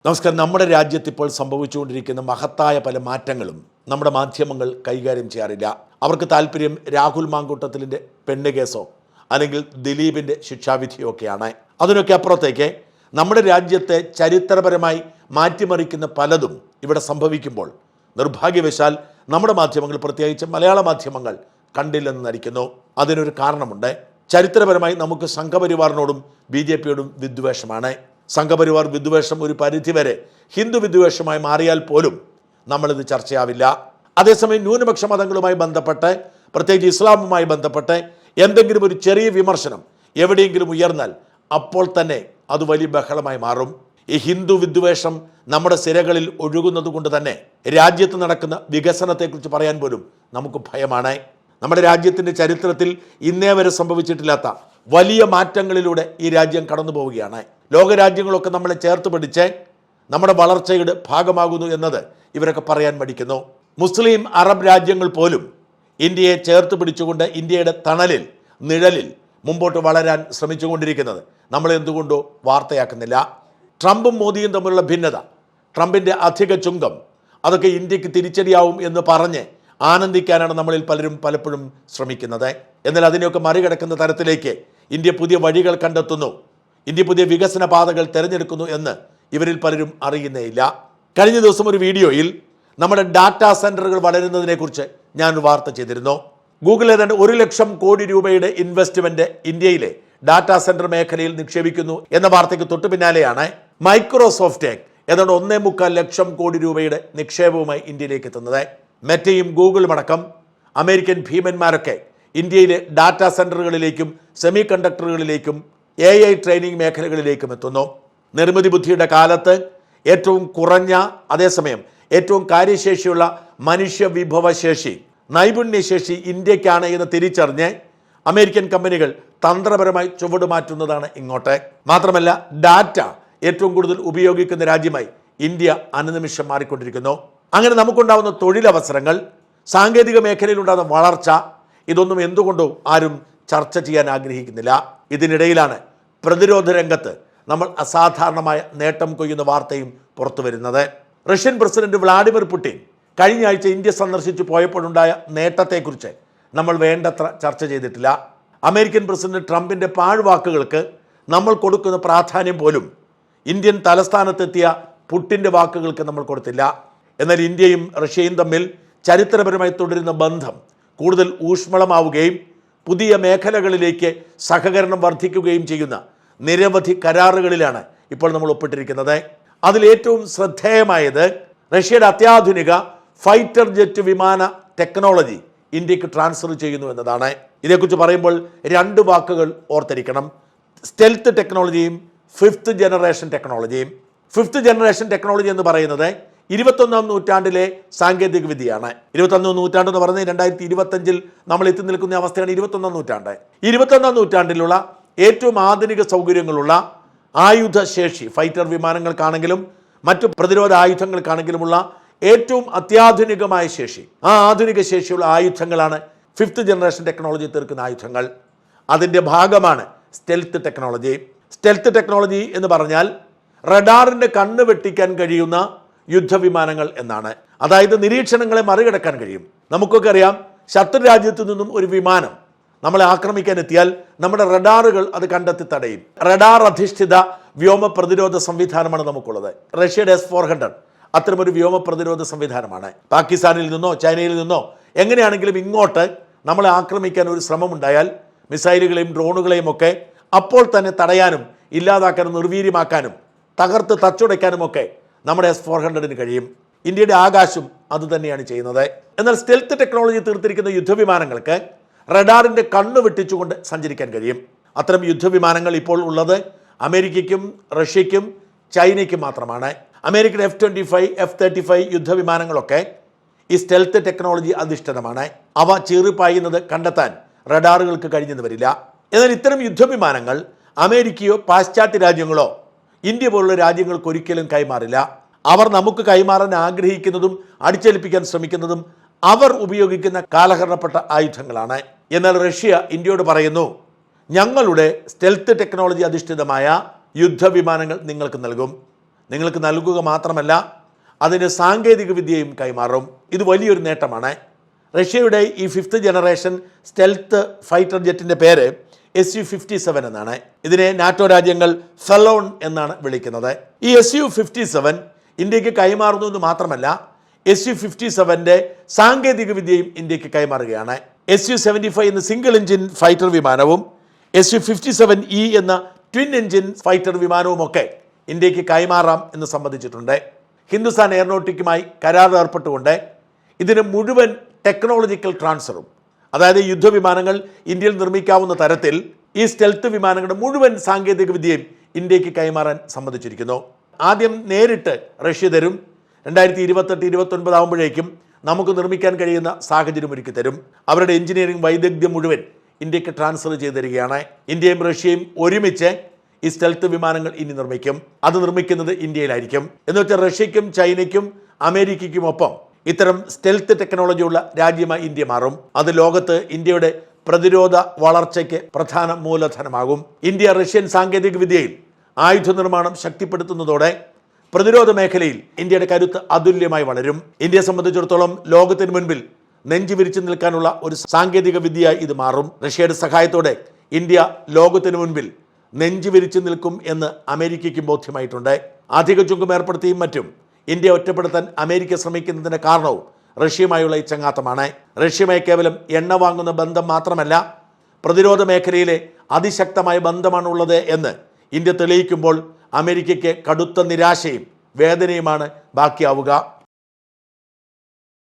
നമസ്കാരം. നമ്മുടെ രാജ്യത്ത് ഇപ്പോൾ സംഭവിച്ചുകൊണ്ടിരിക്കുന്ന മഹത്തായ പല മാറ്റങ്ങളും നമ്മുടെ മാധ്യമങ്ങൾ കൈകാര്യം ചെയ്യാറില്ല. അവർക്ക് താല്പര്യം രാഹുൽ മാങ്കൂട്ടത്തിലിൻ്റെ പെണ്ണ് കേസോ അല്ലെങ്കിൽ ദിലീപിൻ്റെ ശിക്ഷാവിധിയോ ഒക്കെയാണ്. അതിനൊക്കെ അപ്പുറത്തേക്ക് നമ്മുടെ രാജ്യത്തെ ചരിത്രപരമായി മാറ്റിമറിക്കുന്ന പലതും ഇവിടെ സംഭവിക്കുമ്പോൾ നിർഭാഗ്യവശാൽ നമ്മുടെ മാധ്യമങ്ങൾ, പ്രത്യേകിച്ച് മലയാള മാധ്യമങ്ങൾ, കണ്ടില്ലെന്ന് നടിക്കുന്നു. അതിനൊരു കാരണമുണ്ട്. ചരിത്രപരമായി നമുക്ക് സംഘപരിവാറിനോടും BJPയോടും വിദ്വേഷമാണ്. സംഘപരിവാർ വിദ്വേഷം ഒരു പരിധിവരെ ഹിന്ദു വിദ്വേഷമായി മാറിയാൽ പോലും നമ്മളിത് ചർച്ചയാവില്ല. അതേസമയം ന്യൂനപക്ഷ മതങ്ങളുമായി ബന്ധപ്പെട്ട്, പ്രത്യേകിച്ച് ഇസ്ലാമുമായി ബന്ധപ്പെട്ട് എന്തെങ്കിലും ഒരു ചെറിയ വിമർശനം എവിടെയെങ്കിലും ഉയർന്നാൽ അപ്പോൾ തന്നെ അത് വലിയ ബഹളമായി മാറും. ഈ ഹിന്ദു വിദ്വേഷം നമ്മുടെ സിരകളിൽ ഒഴുകുന്നത് കൊണ്ട് തന്നെ രാജ്യത്ത് നടക്കുന്ന വികസനത്തെക്കുറിച്ച് പറയാൻ പോലും നമുക്ക് ഭയമാണ്. നമ്മുടെ രാജ്യത്തിൻ്റെ ചരിത്രത്തിൽ ഇന്നേ വരെ സംഭവിച്ചിട്ടില്ലാത്ത വലിയ മാറ്റങ്ങളിലൂടെ ഈ രാജ്യം കടന്നു പോവുകയാണ്. ലോകരാജ്യങ്ങളൊക്കെ നമ്മളെ ചേർത്ത് പിടിച്ച് നമ്മുടെ വളർച്ചയുടെ ഭാഗമാകുന്നു എന്നത് ഇവരൊക്കെ പറയാൻ മടിക്കുന്നു. മുസ്ലിം അറബ് രാജ്യങ്ങൾ പോലും ഇന്ത്യയെ ചേർത്ത് പിടിച്ചുകൊണ്ട് ഇന്ത്യയുടെ തണലിൽ, നിഴലിൽ മുമ്പോട്ട് വളരാൻ ശ്രമിച്ചുകൊണ്ടിരിക്കുന്നത് നമ്മൾ എന്തുകൊണ്ടോ വാർത്തയാക്കുന്നില്ല. ട്രംപും മോദിയും തമ്മിലുള്ള ഭിന്നത, ട്രംപിൻ്റെ അധിക ചുങ്കം, അതൊക്കെ ഇന്ത്യക്ക് തിരിച്ചടിയാവും എന്ന് പറഞ്ഞ് ആനന്ദിക്കാനാണ് നമ്മളിൽ പലരും പലപ്പോഴും ശ്രമിക്കുന്നത്. എന്നാൽ അതിനെയൊക്കെ മറികടക്കുന്ന തരത്തിലേക്ക് ഇന്ത്യ പുതിയ വഴികൾ കണ്ടെത്തുന്നു, ഇന്ത്യ പുതിയ വികസന പാതകൾ തിരഞ്ഞെടുക്കുന്നു എന്ന് ഇവരിൽ പലരും അറിയുന്നേയില്ല. കഴിഞ്ഞ ദിവസം ഒരു വീഡിയോയിൽ നമ്മുടെ ഡാറ്റാ സെൻറ്ററുകൾ വളരുന്നതിനെക്കുറിച്ച് ഞാൻ വാർത്ത ചെയ്തിരുന്നു. ഗൂഗിൾ ഏതാണ്ട് 1 ലക്ഷം കോടി രൂപയുടെ ഇൻവെസ്റ്റ്മെൻറ്റ് ഇന്ത്യയിലെ ഡാറ്റാ സെൻറ്റർ മേഖലയിൽ നിക്ഷേപിക്കുന്നു എന്ന വാർത്തയ്ക്ക് തൊട്ടു പിന്നാലെയാണ് മൈക്രോസോഫ്റ്റ് ഏതാണ്ട് 1.25 ലക്ഷം കോടി രൂപയുടെ നിക്ഷേപവുമായി ഇന്ത്യയിലേക്ക് എത്തുന്നത്. മെറ്റയും ഗൂഗിളും അടക്കം അമേരിക്കൻ ഭീമന്മാരൊക്കെ ഇന്ത്യയിലെ ഡാറ്റാ സെൻറ്ററുകളിലേക്കും സെമി കണ്ടക്ടറുകളിലേക്കും AI ട്രെയിനിങ് മേഖലകളിലേക്കും എത്തുന്നു. നിർമ്മിതി ബുദ്ധിയുടെ കാലത്ത് ഏറ്റവും കുറഞ്ഞ, അതേസമയം ഏറ്റവും കാര്യശേഷിയുള്ള മനുഷ്യ വിഭവശേഷി, നൈപുണ്യശേഷി ഇന്ത്യക്കാണ് എന്ന് തിരിച്ചറിഞ്ഞ് അമേരിക്കൻ കമ്പനികൾ തന്ത്രപരമായി ചുവടുമാറ്റുന്നതാണ് ഇങ്ങോട്ട്. മാത്രമല്ല, ഡാറ്റ ഏറ്റവും കൂടുതൽ ഉപയോഗിക്കുന്ന രാജ്യമായി ഇന്ത്യ അനുനിമിഷം മാറിക്കൊണ്ടിരിക്കുന്നു. അങ്ങനെ നമുക്കുണ്ടാകുന്ന തൊഴിലവസരങ്ങൾ, സാങ്കേതിക മേഖലയിലുണ്ടാകുന്ന വളർച്ച, ഇതൊന്നും എന്തുകൊണ്ടോ ആരും ചർച്ച ചെയ്യാൻ ആഗ്രഹിക്കുന്നില്ല. ഇതിനിടയിലാണ് പ്രതിരോധ രംഗത്ത് നമ്മൾ അസാധാരണമായ നേട്ടം കൊയ്യുന്ന വാർത്തയും പുറത്തു വരുന്നത്. റഷ്യൻ പ്രസിഡന്റ് വ്ളാഡിമിർ പുടിൻ കഴിഞ്ഞ ആഴ്ച ഇന്ത്യ സന്ദർശിച്ചു പോയപ്പോഴുണ്ടായ നേട്ടത്തെക്കുറിച്ച് നമ്മൾ വേണ്ടത്ര ചർച്ച ചെയ്തിട്ടില്ല. അമേരിക്കൻ പ്രസിഡന്റ് ട്രംപിൻ്റെ പാഴ്വാക്കുകൾക്ക് നമ്മൾ കൊടുക്കുന്ന പ്രാധാന്യം പോലും ഇന്ത്യൻ തലസ്ഥാനത്തെത്തിയ പുടിൻ്റെ വാക്കുകൾക്ക് നമ്മൾ കൊടുത്തില്ല. എന്നാൽ ഇന്ത്യയും റഷ്യയും തമ്മിൽ ചരിത്രപരമായി തുടരുന്ന ബന്ധം കൂടുതൽ ഊഷ്മളമാവുകയും പുതിയ മേഖലകളിലേക്ക് സഹകരണം വർദ്ധിക്കുകയും ചെയ്യുന്ന നിരവധി കരാറുകളിലാണ് ഇപ്പോൾ നമ്മൾ ഒപ്പിട്ടിരിക്കുന്നത്. അതിലേറ്റവും ശ്രദ്ധേയമായത് റഷ്യയുടെ അത്യാധുനിക ഫൈറ്റർ ജെറ്റ് വിമാന ടെക്നോളജി ഇന്ത്യക്ക് ട്രാൻസ്ഫർ ചെയ്യുന്നു എന്നതാണ്. ഇതേക്കുറിച്ച് പറയുമ്പോൾ 2 വാക്കുകൾ ഓർത്തിരിക്കണം: സ്റ്റെൽത്ത് ടെക്നോളജിയും 5th ജനറേഷൻ ടെക്നോളജിയും. 5th ജനറേഷൻ ടെക്നോളജി എന്ന് പറയുന്നത് 21ാം നൂറ്റാണ്ടിലെ സാങ്കേതിക വിദ്യയാണ്. 21ാം നൂറ്റാണ്ടെന്ന് പറഞ്ഞ് 2025 നമ്മൾ എത്തി നിൽക്കുന്ന അവസ്ഥയാണ് 21ാം നൂറ്റാണ്ട്. 21ാം നൂറ്റാണ്ടിലുള്ള ഏറ്റവും ആധുനിക സൗകര്യങ്ങളുള്ള ആയുധശേഷി, ഫൈറ്റർ വിമാനങ്ങൾക്കാണെങ്കിലും മറ്റു പ്രതിരോധ ആയുധങ്ങൾക്കാണെങ്കിലുമുള്ള ഏറ്റവും അത്യാധുനികമായ ശേഷി, ആ ആധുനിക ശേഷിയുള്ള ആയുധങ്ങളാണ് 5th ജനറേഷൻ ടെക്നോളജി തീർക്കുന്ന ആയുധങ്ങൾ. അതിൻ്റെ ഭാഗമാണ് സ്റ്റെൽത്ത് ടെക്നോളജി. സ്റ്റെൽത്ത് ടെക്നോളജി എന്ന് പറഞ്ഞാൽ റഡാറിൻ്റെ കണ്ണ് വെട്ടിക്കാൻ കഴിയുന്ന യുദ്ധവിമാനങ്ങൾ എന്നാണ്. അതായത് നിരീക്ഷണങ്ങളെ മറികടക്കാൻ കഴിയും. നമുക്കൊക്കെ അറിയാം, ശത്രു രാജ്യത്തു നിന്നും ഒരു വിമാനം നമ്മളെ ആക്രമിക്കാൻ എത്തിയാൽ നമ്മുടെ റഡാറുകൾ അത് കണ്ടെത്തി തടയും. റഡാർ അധിഷ്ഠിത വ്യോമ പ്രതിരോധ സംവിധാനമാണ് നമുക്കുള്ളത്. റഷ്യയുടെ S-400 അത്തരമൊരു വ്യോമ പ്രതിരോധ സംവിധാനമാണ്. പാകിസ്ഥാനിൽ നിന്നോ ചൈനയിൽ നിന്നോ എങ്ങനെയാണെങ്കിലും ഇങ്ങോട്ട് നമ്മളെ ആക്രമിക്കാൻ ഒരു ശ്രമമുണ്ടായാൽ മിസൈലുകളെയും ഡ്രോണുകളെയും ഒക്കെ അപ്പോൾ തന്നെ തടയാനും ഇല്ലാതാക്കാനും നിർവീര്യമാക്കാനും തകർത്ത് തച്ചുടയ്ക്കാനും ഒക്കെ നമ്മുടെ S-400 കഴിയും. ഇന്ത്യയുടെ ആകാശം അതുതന്നെയാണ് ചെയ്യുന്നത്. എന്നാൽ സ്റ്റെൽത്ത് ടെക്നോളജി തീർത്തിരിക്കുന്ന യുദ്ധവിമാനങ്ങൾക്ക് റഡാറിൻ്റെ കണ്ണ് വെട്ടിച്ചുകൊണ്ട് സഞ്ചരിക്കാൻ കഴിയും. അത്തരം യുദ്ധവിമാനങ്ങൾ ഇപ്പോൾ ഉള്ളത് അമേരിക്കയ്ക്കും റഷ്യയ്ക്കും ചൈനയ്ക്കും മാത്രമാണ്. അമേരിക്കൻ F-25, F-35 യുദ്ധവിമാനങ്ങളൊക്കെ ഈ സ്റ്റെൽത്ത് ടെക്നോളജി അധിഷ്ഠിതമാണ്. അവ ചീറിപ്പായുന്നത് കണ്ടെത്താൻ റഡാറുകൾക്ക് കഴിഞ്ഞെന്ന് വരില്ല. എന്നാൽ ഇത്തരം യുദ്ധവിമാനങ്ങൾ അമേരിക്കയോ പാശ്ചാത്യ രാജ്യങ്ങളോ ഇന്ത്യ പോലുള്ള രാജ്യങ്ങൾക്ക് ഒരിക്കലും കൈമാറില്ല. അവർ നമുക്ക് കൈമാറാൻ ആഗ്രഹിക്കുന്നതും അടിച്ചേൽപ്പിക്കാൻ ശ്രമിക്കുന്നതും അവർ ഉപയോഗിക്കുന്ന കാലഹരണപ്പെട്ട ആയുധങ്ങളാണ്. എന്നാൽ റഷ്യ ഇന്ത്യയോട് പറയുന്നു, ഞങ്ങളുടെ സ്റ്റെൽത്ത് ടെക്നോളജി അധിഷ്ഠിതമായ യുദ്ധവിമാനങ്ങൾ നിങ്ങൾക്ക് നൽകും. നിങ്ങൾക്ക് നൽകുക മാത്രമല്ല അതിൻ്റെ സാങ്കേതിക വിദ്യയും കൈമാറും. ഇത് വലിയൊരു നേട്ടമാണ്. റഷ്യയുടെ ഈ 5th ജനറേഷൻ സ്റ്റെൽത്ത് ഫൈറ്റർ ജെറ്റിൻ്റെ പേര് Su-57 എന്നാണ്. ഇതിനെ നാറ്റോ രാജ്യങ്ങൾ ഫെലോൺ എന്നാണ് വിളിക്കുന്നത്. ഈ Su-57 ഇന്ത്യക്ക് കൈമാറുന്നു എന്ന് മാത്രമല്ല Su-57ൻ്റെ സാങ്കേതിക വിദ്യയും ഇന്ത്യക്ക് കൈമാറുകയാണ്. Su-75 എന്ന സിംഗിൾ എഞ്ചിൻ ഫൈറ്റർ വിമാനവും Su-57E എന്ന ട്വിൻ എഞ്ചിൻ ഫൈറ്റർ വിമാനവുമൊക്കെ ഇന്ത്യക്ക് കൈമാറാം എന്ന് സംബന്ധിച്ചിട്ടുണ്ട്. ഹിന്ദുസ്ഥാൻ എയറോനോട്ടിക്കുമായി കരാർ ഏർപ്പെട്ടുകൊണ്ട് ഇതിന് മുഴുവൻ ടെക്നോളജിക്കൽ ട്രാൻസ്ഫറും, അതായത് യുദ്ധവിമാനങ്ങൾ ഇന്ത്യയിൽ നിർമ്മിക്കാവുന്ന തരത്തിൽ ഈ സ്റ്റെൽത്ത് വിമാനങ്ങളുടെ മുഴുവൻ സാങ്കേതിക വിദ്യയും ഇന്ത്യക്ക് കൈമാറാൻ സമ്മതിച്ചിരിക്കുന്നു. ആദ്യം നേരിട്ട് റഷ്യ തരും. 2028-29 ആകുമ്പോഴേക്കും നമുക്ക് നിർമ്മിക്കാൻ കഴിയുന്ന സാഹചര്യം ഒരുക്കി തരും. അവരുടെ എഞ്ചിനീയറിംഗ് വൈദഗ്ധ്യം മുഴുവൻ ഇന്ത്യക്ക് ട്രാൻസ്ഫർ ചെയ്ത് തരികയാണ്. ഇന്ത്യയും റഷ്യയും ഒരുമിച്ച് ഈ സ്റ്റെൽത്ത് വിമാനങ്ങൾ ഇനി നിർമ്മിക്കും. അത് നിർമ്മിക്കുന്നത് ഇന്ത്യയിലായിരിക്കും. എന്ന് വെച്ചാൽ റഷ്യയ്ക്കും ചൈനയ്ക്കും അമേരിക്കയ്ക്കും ഒപ്പം ഇത്തരം സ്റ്റെൽത്ത് ടെക്നോളജിയുള്ള രാജ്യമായി ഇന്ത്യ മാറും. അത് ലോകത്ത് ഇന്ത്യയുടെ പ്രതിരോധ വളർച്ചയ്ക്ക് പ്രധാന മൂലധനമാകും. ഇന്ത്യ റഷ്യൻ സാങ്കേതിക വിദ്യയിൽ ആയുധ നിർമ്മാണം ശക്തിപ്പെടുത്തുന്നതോടെ പ്രതിരോധ മേഖലയിൽ ഇന്ത്യയുടെ കരുത്ത് അതുല്യമായി വളരും. ഇന്ത്യയെ സംബന്ധിച്ചിടത്തോളം ലോകത്തിന് മുൻപിൽ നെഞ്ചു വിരിച്ചു നിൽക്കാനുള്ള ഒരു സാങ്കേതിക വിദ്യയായി ഇത് മാറും. റഷ്യയുടെ സഹായത്തോടെ ഇന്ത്യ ലോകത്തിന് മുൻപിൽ നെഞ്ചു വിരിച്ചു നിൽക്കും എന്ന് അമേരിക്കയ്ക്കും ബോധ്യമായിട്ടുണ്ട്. അധിക ചുങ്കം ഏർപ്പെടുത്തിയും മറ്റും ഇന്ത്യ ഒറ്റപ്പെടുത്താൻ അമേരിക്ക ശ്രമിക്കുന്നതിൻ്റെ കാരണവും റഷ്യയുമായുള്ള ഈ ചങ്ങാത്തമാണ്. റഷ്യയുമായി കേവലം എണ്ണ വാങ്ങുന്ന ബന്ധം മാത്രമല്ല, പ്രതിരോധ മേഖലയിലെ അതിശക്തമായ ബന്ധമാണുള്ളത് എന്ന് ഇന്ത്യ തെളിയിക്കുമ്പോൾ അമേരിക്കയ്ക്ക് കടുത്ത നിരാശയും വേദനയുമാണ് ബാക്കിയാവുക.